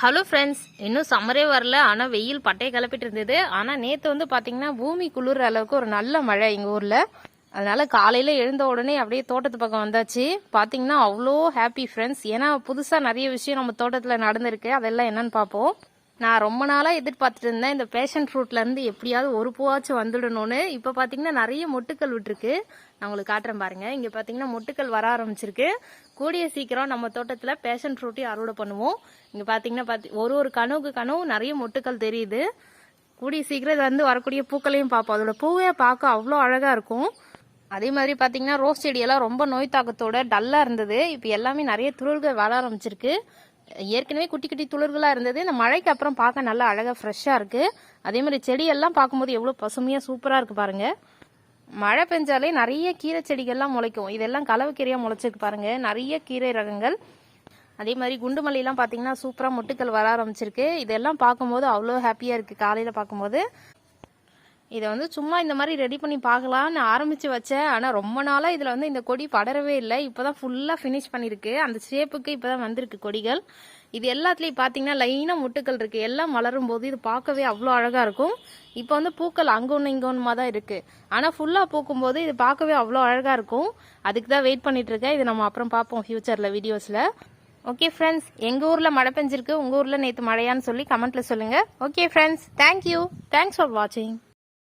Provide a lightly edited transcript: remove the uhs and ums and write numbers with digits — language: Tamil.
ஹலோ ஃப்ரெண்ட்ஸ், இன்னும் சம்மரே வரல. ஆனால் வெயில் பட்டையை கிளப்பிட்டு இருந்தது. ஆனால் நேற்று வந்து பார்த்தீங்கன்னா பூமி குளிர்ற அளவுக்கு ஒரு நல்ல மழை எங்கள் ஊரில். அதனால காலையில் எழுந்த உடனே அப்படியே தோட்டத்து பக்கம் வந்தாச்சு. பார்த்தீங்கன்னா அவ்வளோ ஹாப்பி ஃப்ரெண்ட்ஸ். ஏன்னா புதுசாக நிறைய விஷயம் நம்ம தோட்டத்தில் நடந்திருக்கு. அதெல்லாம் என்னன்னு பார்ப்போம். நான் ரொம்ப நாளாக எதிர்பார்த்துட்டு இருந்தேன் இந்த பேஷன் ஃப்ரூட்லேருந்து எப்படியாவது ஒரு பூவாச்சும் வந்துடணும்னு. இப்போ பார்த்தீங்கன்னா நிறைய மொட்டுக்கள் விட்டுருக்கு. நான் உங்களுக்கு காட்டுறேன் பாருங்க. இங்கே பார்த்தீங்கன்னா மொட்டுக்கள் வர ஆரம்பிச்சிருக்கு. கூடிய சீக்கிரம் நம்ம தோட்டத்தில் பேஷன் ஃப்ரூட்டையும் அறுவடை பண்ணுவோம். இங்கே பார்த்தீங்கன்னா ஒரு கனவு நிறைய மொட்டுக்கள் தெரியுது. கூடிய சீக்கிரம் இது வந்து வரக்கூடிய பூக்களையும் பார்ப்போம். அதோட பூவே பார்க்க அவ்வளோ அழகாக இருக்கும். அதே மாதிரி பார்த்தீங்கன்னா ரோஸ் செடியெல்லாம் ரொம்ப நோய் தாக்கத்தோட டல்லாக இருந்தது. இப்போ எல்லாமே நிறைய துளிர்கள் வளர ஆரம்பிச்சிருக்கு. ஏற்கனவே குட்டி குட்டி துளிர்களாக இருந்தது. இந்த மழைக்கு அப்புறம் பார்க்க நல்லா அழகாக ஃப்ரெஷ்ஷாக இருக்குது. அதே மாதிரி செடியெல்லாம் பார்க்கும்போது எவ்வளோ பசுமையாக சூப்பராக இருக்குது பாருங்கள். மழை பெஞ்சாலே நிறைய கீரை செடிகள்லாம் முளைக்கும். இதெல்லாம் கலவைக்கீரையாக முளைச்சிருக்கு பாருங்கள். நிறைய கீரை ரகங்கள். அதே மாதிரி குண்டு மல்லிலாம் பார்த்தீங்கன்னா சூப்பராக மொட்டுக்கள் வர ஆரம்பிச்சிருக்கு. இதெல்லாம் பார்க்கும்போது அவ்வளோ ஹாப்பியாக இருக்குது காலையில் பார்க்கும்போது. இதை வந்து சும்மா இந்த மாதிரி ரெடி பண்ணி பார்க்கலான்னு ஆரம்பித்து வச்சேன். ஆனால் ரொம்ப நாளாக இதில் வந்து இந்த கொடி படரவே இல்லை. இப்போ தான் ஃபுல்லாக ஃபினிஷ் பண்ணியிருக்கு. அந்த ஷேப்புக்கு இப்போ தான் வந்திருக்கு கொடிகள். இது எல்லாத்துலேயும் பார்த்தீங்கன்னா லைனாக முட்டுக்கள் இருக்குது. எல்லாம் மலரும் போது இது பார்க்கவே அவ்வளோ அழகாக இருக்கும். இப்போ வந்து பூக்கள் அங்கே ஒன்று இங்கே ஒன்றுமா தான் இருக்குது. ஆனால் ஃபுல்லாக பூக்கும்போது இது பார்க்கவே அவ்வளோ அழகாக இருக்கும். அதுக்கு தான் வெயிட் பண்ணிகிட்ருக்கேன். இது நம்ம அப்புறம் பார்ப்போம் ஃப்யூச்சரில் வீடியோஸில். ஓகே ஃப்ரெண்ட்ஸ், எங்கள் ஊரில் மழை பெஞ்சிருக்கு. உங்கள் ஊரில் நேற்று மழையான்னு சொல்லி கமெண்ட்டில் சொல்லுங்கள். Okay friends, thank you. Thanks for வாட்சிங்.